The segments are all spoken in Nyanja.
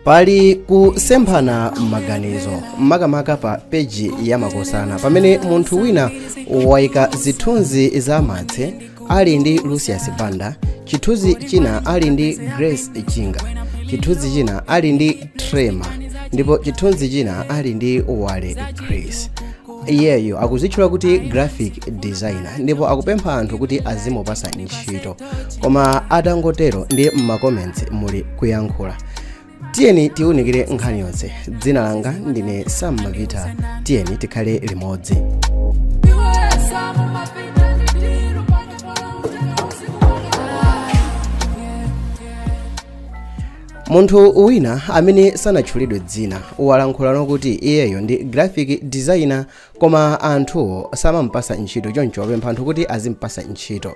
Pali kusemphana maganizo makamaka pa peji ya makosana pamene munthu wina wayika zithunzi za Matse ali ndi Lucius Banda, chithunzi china ali ndi Grace Chinga, chithunzi china ali ndi Trema, ndipo chithunzi china ali ndi Wale Chris. Iyeyo akuzitchula kuti graphic designer ndipo akupempha anthu kuti azimupasa ntchito, koma atangotero ndi m'macomments muli kuyankhula. Tiyeni tiunikire nkhani yonse. Dzina langa ndine Sam Mavita, tiyeni tikhale limodzi. Munthu wina amene sanatchulidwe dzina walankhula kuti iyeyo ndi graphic designer, koma anthu samampasa ntchito, choncho wapempha anthu kuti azimpasa ntchito.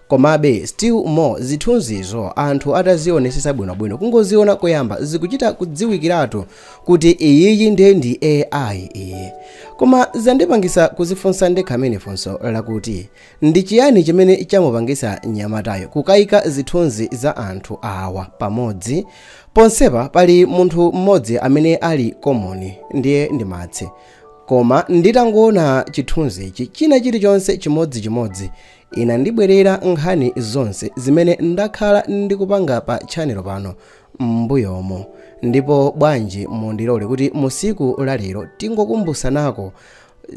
Komabe still more zithunzizo anthu atazionesesa bwinobwino kungoziona koyamba zikuchita kudziwikiratu kuti iyiyi ndi AI iye. Koma zandipangisa kuzifunsa ndekhamene funso lakuti ndi chiyani chimene chamupangisa nyamatayo kukayika zithunzi za anthu awa pamodzi. Ponsepa pali munthu mmodzi amene ali common, ndiye ndi Matse. Koma nditangoona chithunzi ichi china chilichonse chimodzimodzi inandibwerera nkhani zonse zimene ndakhala ndikupanga pa channel pano m'mbuyomo. Ndipo bwanji mundilole kuti musiku lalero tingokumbusanako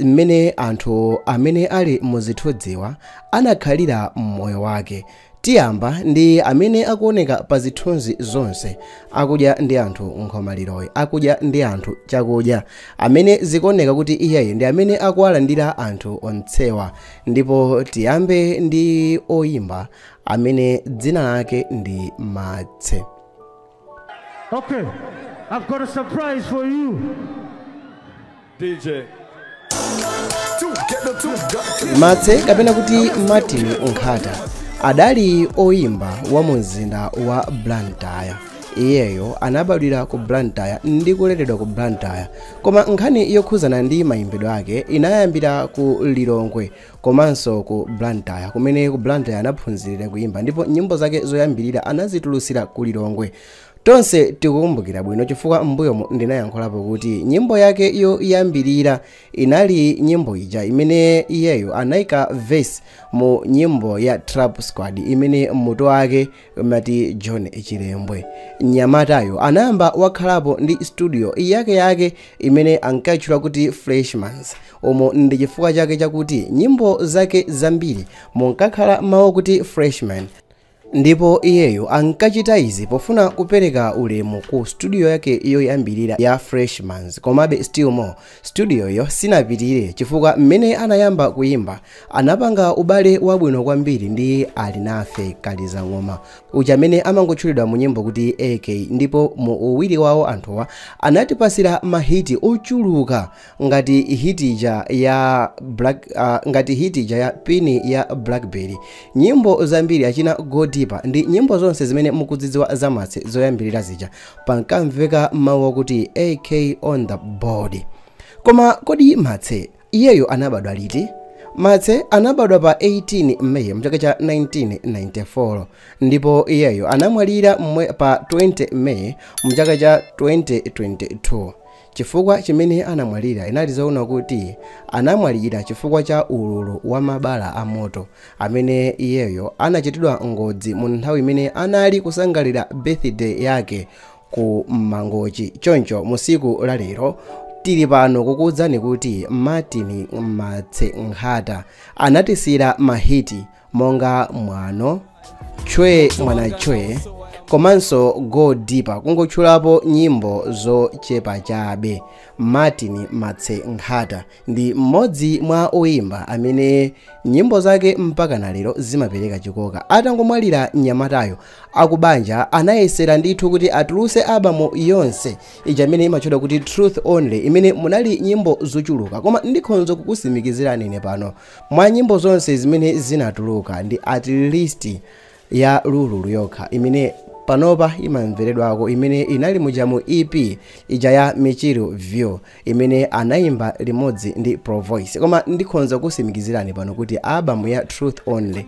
mmene anthu amene ali muzithunziwa anakhalira mmoyo wake. Tiyamba ndi amene akuoneka pa zithunzi zonse akudya ndi anthu nkhomaliro, akudya ndi anthu chakudya, amene zikuoneka kuti iyeyo ndi amene akuwalandira anthu ontsewa. Ndipo tiyambe ndi oyimba amene dzina lake ndi Matse. Okay, I've got a surprise for you. DJ. Matse kapena kuti Martin Nkhata adali oyimba wa mzinda wa Blantyre. Iyeyo anabadwira ku Blantyre ndi kuleredwa ku Blantyre, koma nkhani yokhuzana ndi mayimbidwe ake inayambira ku Lilongwe komanso ku Blantyre, kumene ku Blantyre anaphunzirira kuyimba ndipo nyimbo zake zoyambirira anazitulusira ku Lilongwe. Tonse tikukumbukira bwino chifukwa mbuyomo ndinayankhulapo kuti nyimbo yake yoyambirira inali nyimbo ija imene iyeyo anayika verse mu nyimbo ya Trap Squad imene mutu wake umati John Chilembwe. Nyamatayo anayamba wakhalapo ndi studio yake imene ankatchula kuti Freshmans, omwe ndi chifukwa chake chakuti nyimbo zake zambiri munkakhala mawu kuti Freshman. Ndipo iyeyo ankachita izi pofuna kupereka ulemu ku studio yake yoyambirira ya Freshmans. Komabe still more studio yo sinapitire chifukwa mmene anayamba kuyimba anapanga ubale wabwino kwambiri ndi Alinafe Kalizangoma, uja amene amangotchulidwa mu nyimbo kuti AK. Ndipo mu uwiri wawo anthuwa anatipasira mahiti ochuluka ngati hitija ya ngati hitija ya Pini ya Blackberry, nyimbo zambiri achina God ndi nyimbo zonse zimene mukudzidziwa za Matse zoyambirira zija pankamveka mawu kuti AK on the board. Koma kodi Matse iyeyo anabadwa liti? Matse anabadwa pa 18 May mchaka cha 1994, ndipo iyeyo anamwalira pa 20 May mchaka cha 2022. Chifukwa chimene anamwalira inali zoona kuti anamwalira chifukwa cha ululu wa mabala a moto amene iyeyo anachitidwa ngozi mu nthawi imene anali kusangalira birthday yake ku Mangochi. Choncho musiku lalero tili pano kukudzani kuti Martin Matse Nkhata anatisira mahiti monga Mwano, Chwe Mwana Chwe, komanso Go Deeper, kungotchulapo nyimbo zochepa chabe. Martin Matse Nkhata ndi mmodzi mwa oyimba amene nyimbo zake mpaka nalero zimapereka chikoka. Atangomwalira nyamatayo akubanja anayesera ndithu kuti atuluse albamu yonse ija imene imatchedwa kuti Truth Only, imene munali nyimbo zochuluka. Koma ndikhonzo kukusimikizira nene pano mwa nyimbo zonse zimene zinatuluka ndi at least ya Lulu yokha imene panopa imamveredwako, imene inali mujamu EP ija ya Michiru View imene anayimba limodzi ndi Pro Voice. Koma ndikhonza kusimikizirani pano kuti albamu ya Truth Only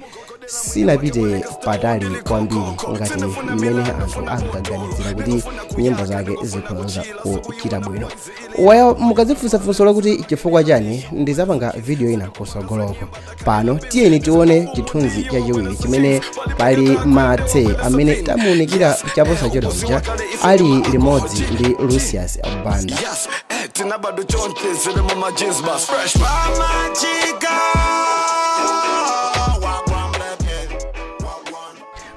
sinapite patali kwambiri ngati mmene anthu ankaganizira kuti nyimbo zake zikhoza kuchita bwino. Waya mukazifunsa funso lakuti chifukwa chani, ndizapanga video ina kusogoloko. Pano tiyeni tione chithunzi chachiwiri chimene pali Matse amene tamuunikira chaposa chodauja ali limodzi ndi Lucius Banda.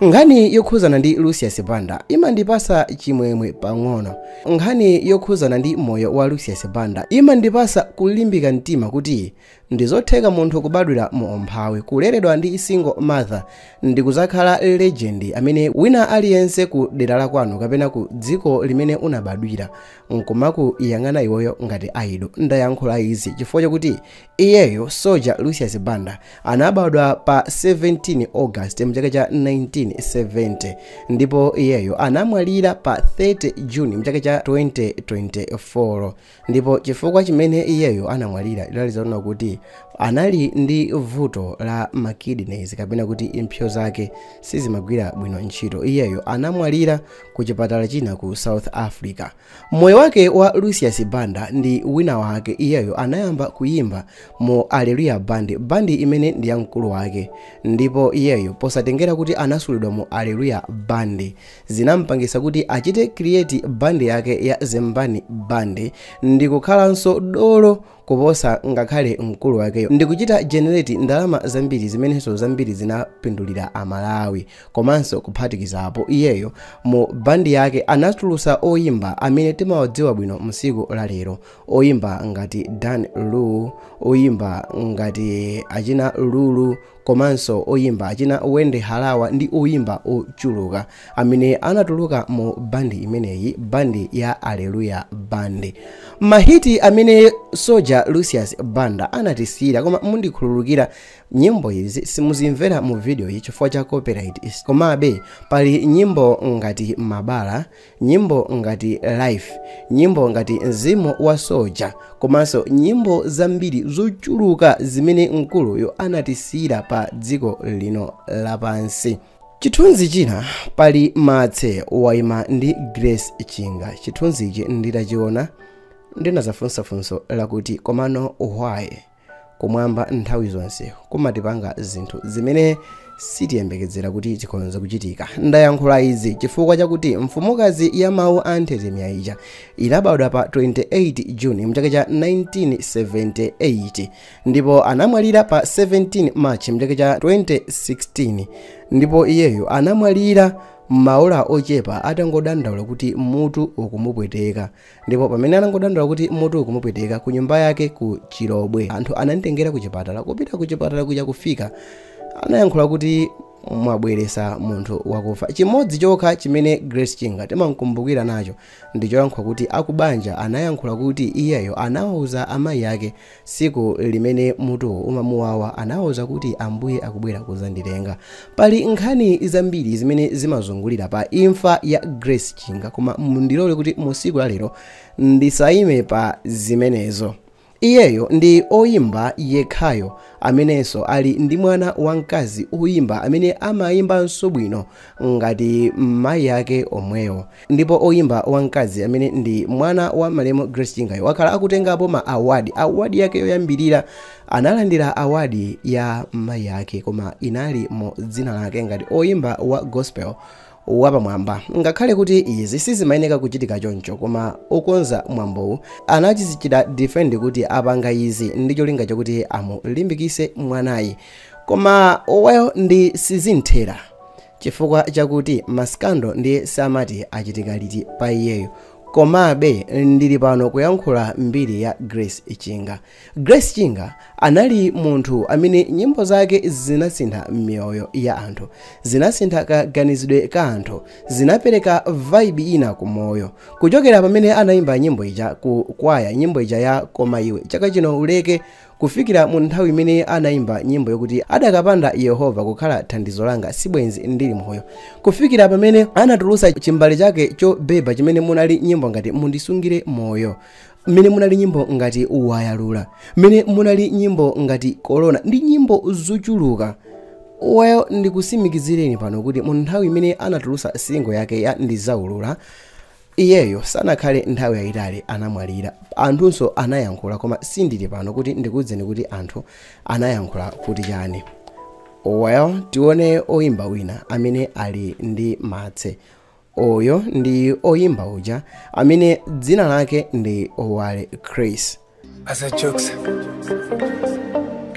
Nkhani yokhuzana ndi Lucius Banda imandipasa chimwemwe pang'ono. Nkhani yokhuzana ndi moyo wa Lucius Banda imandipasa kulimbika mtima kuti ndizotheka munthu kubadwira mu umphawi, kuleredwa ndi single mother, ndi kuzakhala legend amene wina aliyense ku dera la kwanu kapena ku dziko limene unabadwira nkumaku iyang'ana iwoyo ngati idol. Ndayankhula izi chifukwa chakuti iyeyo Soja Lucius Banda anabadwa pa 17 August mchaka cha 1970 ndipo iyeyo anamwalira pa 30 June mchaka cha 2024. ndipo chifukwa chimene iyeyo anamwalira idalizaona kuti anali ndi vuto la makidneys kapena kuti impsyo zake sizimagwira bwino ntchito. Iyeyo anamwalira ku chipatala china ku South Africa. Moyo wake wa Lucius Banda ndi wina wake. Iyeyo anayamba kuyimba mu Hallelujah Band, bandi imene ndi ya mkulu wake, ndipo iyeyo posatengera kuti anasulidwa mu Hallelujah Band zinampangisa kuti achite create bandi yake ya Zembani Band ndi kukhalanso dolo kuposa ngakhale mkulu wake, ndi kuchita generate ndalama zambiri zimenezo zambiri zinapindulira Amalawi. Komanso kuphatikizapo iyeyo mu bandi yake anatulusa oyimba amene timawadziwa bwino msiku la lero, oyimba ngati Dan Lu, oyimba ngati achina Lulu, komanso oyimba achina Wende Halawa ndi oyimba ochuluka amene anatuluka mu bandi imeneyi, bandi ya Hallelujah Band. Mahiti amene Soja Lucius Banda anatisira, koma mundikhululukira nyimbo izi simuzimvera mu video iyi chifukwa cha copyright. Komabe pali nyimbo ngati Mabala, nyimbo ngati Life, nyimbo ngati Mzimu wa Soja, komanso nyimbo zambiri zochuluka zimene mkuluyo anatisira pa dziko lino lapansi. Chithunzi china pali Matse wayima ndi Grace Chinga. Chithunzi ichi nditachiona ndinazafunsafunso lakuti komano why kumwamba nthawi zonse kumatipanga zinthu zimene sitiyembekezera kuti zikhonza kuchitika. Ndayankhula izi chifukwa chakuti mfumukazi ya mawu a Nthetemya ija inabadwa pa 28 June mchaka cha 1978 ndipo anamwalira pa 17 March mchaka cha 2016, ndipo iyeyo anamwalira maola ochepa atangodandaula kuti mutu ukumupweteka. Ndipo pamene anangodandaula kuti mutu ukumupweteka ku nyumba yake ku Chilobwe, anthu anamtengera ku chipatala. Kupita ku chipatala kuja kufika anayankhula kuti mwabweresa munthu wakufa. Chimodzi chokha chimene Grace Chinga timamkumbukira nacho ndi choyankhula kuti akubanja anayankhula kuti iyeyo anawuza amayi ake siku limene mutu umamuwawa, anawuza kuti ambuye akubwera kuzanditenga. Pali nkhani zambiri zimene zimazungulira pa imfa ya Grace Chinga, koma mundilole kuti musiku la lero ndisayime pa zimenezo. Iyeyo ndi oyimba yekhayo amenenso ali ndi mwana wamkazi oyimba amene amayimbanso bwino ngati mayi yake omweyo, ndipo oyimba wamkazi amene ndi mwana wa malemu Grace Chingayo wakhala akutengapo ma awadi yake yoyambirira. Analandira awadi ya mayi yake koma inali mu dzina lake ngati oyimba wa gospel wapamwamba. Ngakhale kuti izi sizimayeneka kuchitika choncho, koma okonza mwambowu anachizichita defend kuti apanga izi ndi cholinga chakuti amulimbikise mwanayi, koma owayo ndi sizinthera chifukwa chakuti maskando ndi samati achitika liti pa iyeyo. Komabe ndili pano kuyankhula mbiri ya Grace Chinga. Grace Chinga anali munthu amene nyimbo zake zinasintha mioyo ya anthu, zinasintha kaganizidwe ka anthu, zinapereka vibe ina kumoyo. Kuchokera pamene anayimba nyimbo ija ku kwaya, nyimbo ija ya Koma Iwe chaka chino uleke, kufikira mu nthawi imene anayimba nyimbo yokuti adakapanda Yehova kukhala thandizo langa sibwenzi ndili moyo, kufikira pamene anatulusa chimbale chake chobeba chimene munali nyimbo ngati Mundisungire Moyo, mene munali nyimbo ngati Wayalula, mene munali nyimbo ngati Corona, ndi nyimbo zochuluka. Well, ndikusimikizireni pano kuti mu nthawi imene anatulusa single yake ya Ndizaulula, iyeyo sanakhale nthawi yayitali anamwalira. Anthunso anayankhula koma sindili pano kuti ndikudzeni kuti anthu anayankhula kuti chani. Well, tione oyimba wina amene ali ndi matse. Oyo ndi oyimba uja amene dzina lake ndi Wale Chris. Asa jokes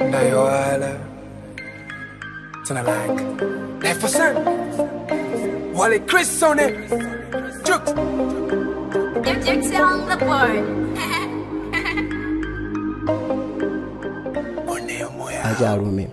ndayo wala tuna like life for certain Wale Chris on it jokes Jokes on the board. Achalume.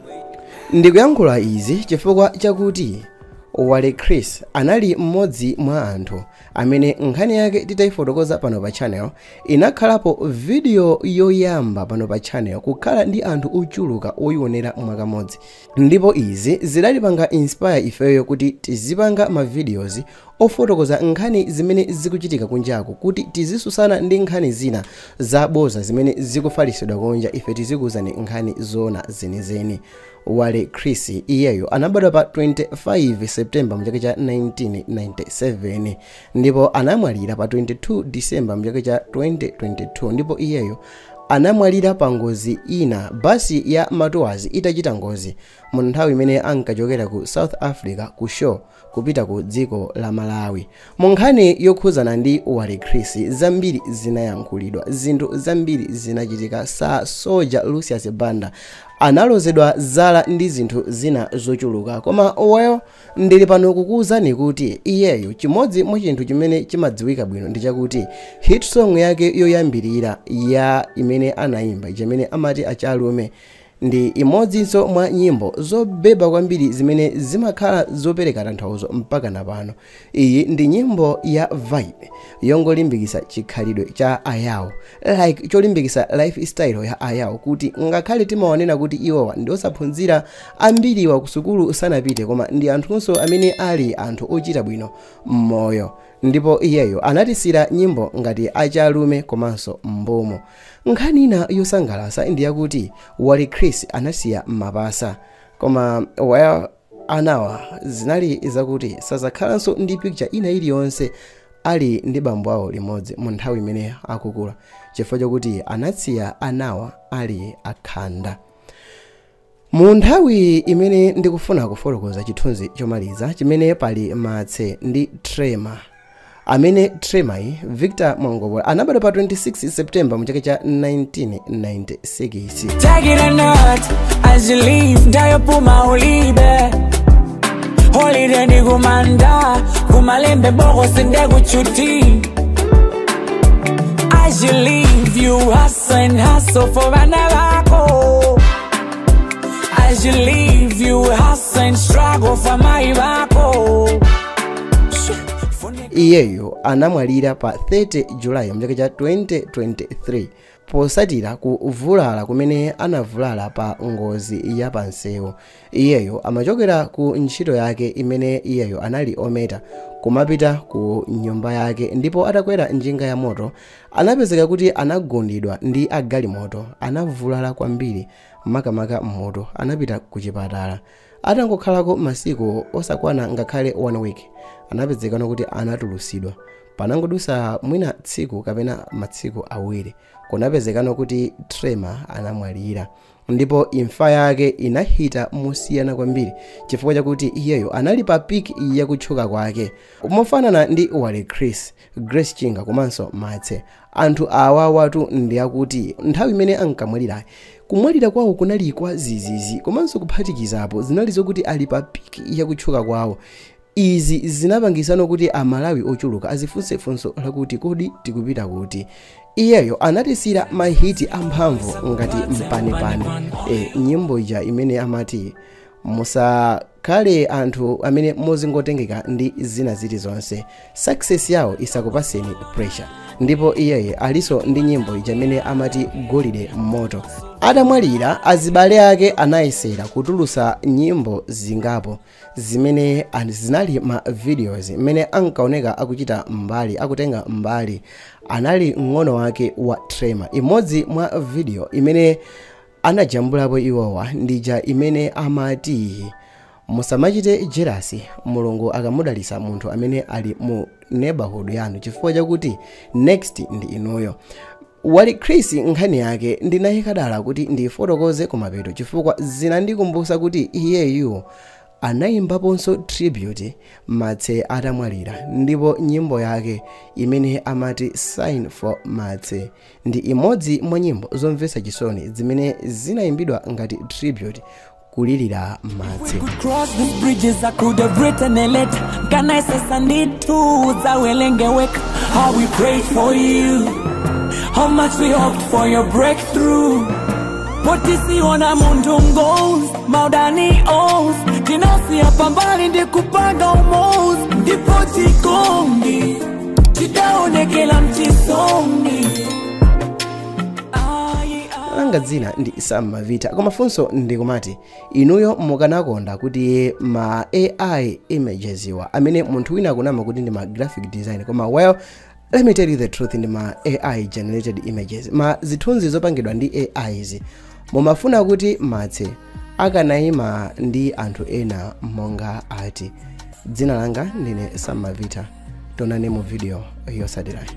Ndikuyankhula izi chifukwa chakuti Wale Chris anali mmodzi mwa anthu amene nkhani yake titayifotokoza pano pa channel inakhalapo video yoyamba pano pa channel kukhala ndi anthu ochuluka oyionera mwakamodzi. Ndipo izi zidalipanga inspire ifeyo kuti tizipanga ma videos ofotokoza nkhani zimene zikuchitika kunjako kuti tizisusana ndi nkhani zina zaboza zimene zikufalisidwa kunja ife tizikuzani nkhani zona zenizeni. Wale Chris iyeyo anabadwa pa 25 September mchaka cha 1997 ndipo anamwalira pa 22 December mchaka cha 2022 ndipo iyeyo anamwalira pa ngozi ina basi ya matowazi itachita ngozi mu nthawi imene ankachokera ku South Africa ku show kupita ku dziko la Malawi. Mu nkhani yokhuzana ndi Wale Chris zambiri zinayankhulidwa, zinthu zambiri zinachitika. Sa Soja Lucius Banda analozedwa zala ndi zinthu zina zochuluka, koma well ndili pano kukuwuzani kuti iyeyo chimodzi mwa chinthu chimene chimadziwika bwino ndi chakuti hit song yake yoyambirira ya imene anayimba chimene amati Achalume ndi imodzinso mwa nyimbo zobeba kwambiri zimene zimakhala zopereka tanthauzo mpaka napano. Iyi ndi nyimbo ya vibe yongolimbikisa chikhalidwe cha ayawo, like cholimbikisa lifestyle ya ayawo, kuti ngakhale timawanena kuti iwowa ndi osaphunzira ambiriwa ku sukulu sanapite koma ndi anthunso amene ali anthu ochita bwino mmoyo. Ndipo iyeyo anatisira nyimbo ngati Achalume komanso Mbomo. Nkhani ina yosangalatsa ndi yakuti Wale Chris anasiya mapasa, koma well anawa zinali zakuti sazakhalanso ndi picture ina iliyonse ali ndi bambo awo limodzi mu nthawi imene akukula, chifukwa chakuti anatsiya anawa ali akhanda. Mu nthawi imene ndikufuna kufotokoza chithunzi chomaliza chimene pali matse ndi Trema, amene Trema Victor Mwangobola anabadwa pa 26 September mchaka cha 1996. Take it or not, as you leave, dayo puma ulibe. Holiday ni kumanda, kumalembe boko sinde kuchuti. As you leave, you hustle and hustle for anabako. As you leave, you hustle and struggle for my bako. Iyeyo anamwalira pa 30 July mchaka cha 2023 posatira kuvulala kumene anavulala pa ngozi ya pansewu. Iyeyo amachokera ku ntchito yake imene iyeyo anali ometa kumapita ku nyumba yake, ndipo atakwera njinga ya moto anapezeka kuti anagundidwa ndi agalimoto, anavulala kwambiri makamaka mmoto, anapita ku chipatala. Atangokhalako masiku osakwana ngakhale 1 week anapezekana kuti anatulusidwa. Panangodusa mwina tsiku kapena matsiku awiri kunapezekana kuti Trema anamwalira, ndipo imfa yake inahita musiyana kwambiri chifukwa chakuti iyeyo anali pa peak ya kutchuka kwake. Mofanana ndi Wale Chris, Grace Chinga komanso Matse, anthu awa watu ndi akuti nthawi imene ankamwalira kumwalira kwawo kunali kwa zizizi komanso kuphatikizapo zinali zokuti ali pa peak ya kutchuka kwawo. Izi zinapangisana kuti amalawi ochuluka azifunse funso lakuti kodi tikupita kuti. Iyeyo anatisira mahiti amphamvu ngati Mpanepane, nyimbo ija imene amati musakhale anthu amene mozingotengeka ndi zina zilizonse, success yawo isakupaseni pressure. Ndipo iyeye aliso ndi nyimbo ija imene amati Golide Moto. Atamwalira azibale ake anayesera kutulusa nyimbo zingapo zimene zinali ma videos imene ankaoneka akuchita mbali, akutenga mbali. Anali ng'ono wake wa Trema. Imodzi mwa video imene anajambulapo iwowa ndija imene amati musamachite jealousy mulungu akamudalisa munthu amene ali mu neighborhood yanu chifukwa chakuti next ndi inuyo. Wali Chris nkhani yake ndinayikadala kuti ndifotokoze kumapeto chifukwa zinandikumbusa kuti iyeyu anayimbaponso tribute Matse atamwalira, ndipo nyimbo yake imene amati Sign for Matse ndi imodzi mwa nyimbo zomvetsa chisoni zimene zinayimbidwa ngati tribute kulirira Matse. Cross these bridges, I could have written a letter. Can I say Sunday too? How we prayed for you, how much we hoped for your breakthrough. Potisi ona mundu ngozi, maudani oz. Tinosi hapa mbali ndikupanga umozi. Ndipo tikongi, tidaonekela mchisongi. Langa dzina ndi Sam Mavita. Koma funso ndikumati inuyo mukanakonda kuti ma AI images wa amene munthu wina akunama kuti ndi ma graphic design, koma well, let me tell you the truth, ndi ma AI generated images, ma zithunzi zopangidwa ndi AIs. Mumafuna kuti Matse akanayima ndi anthu ena monga ati. Dzina langa ndine Sam Mavita. Tonane mu video yosadirayi.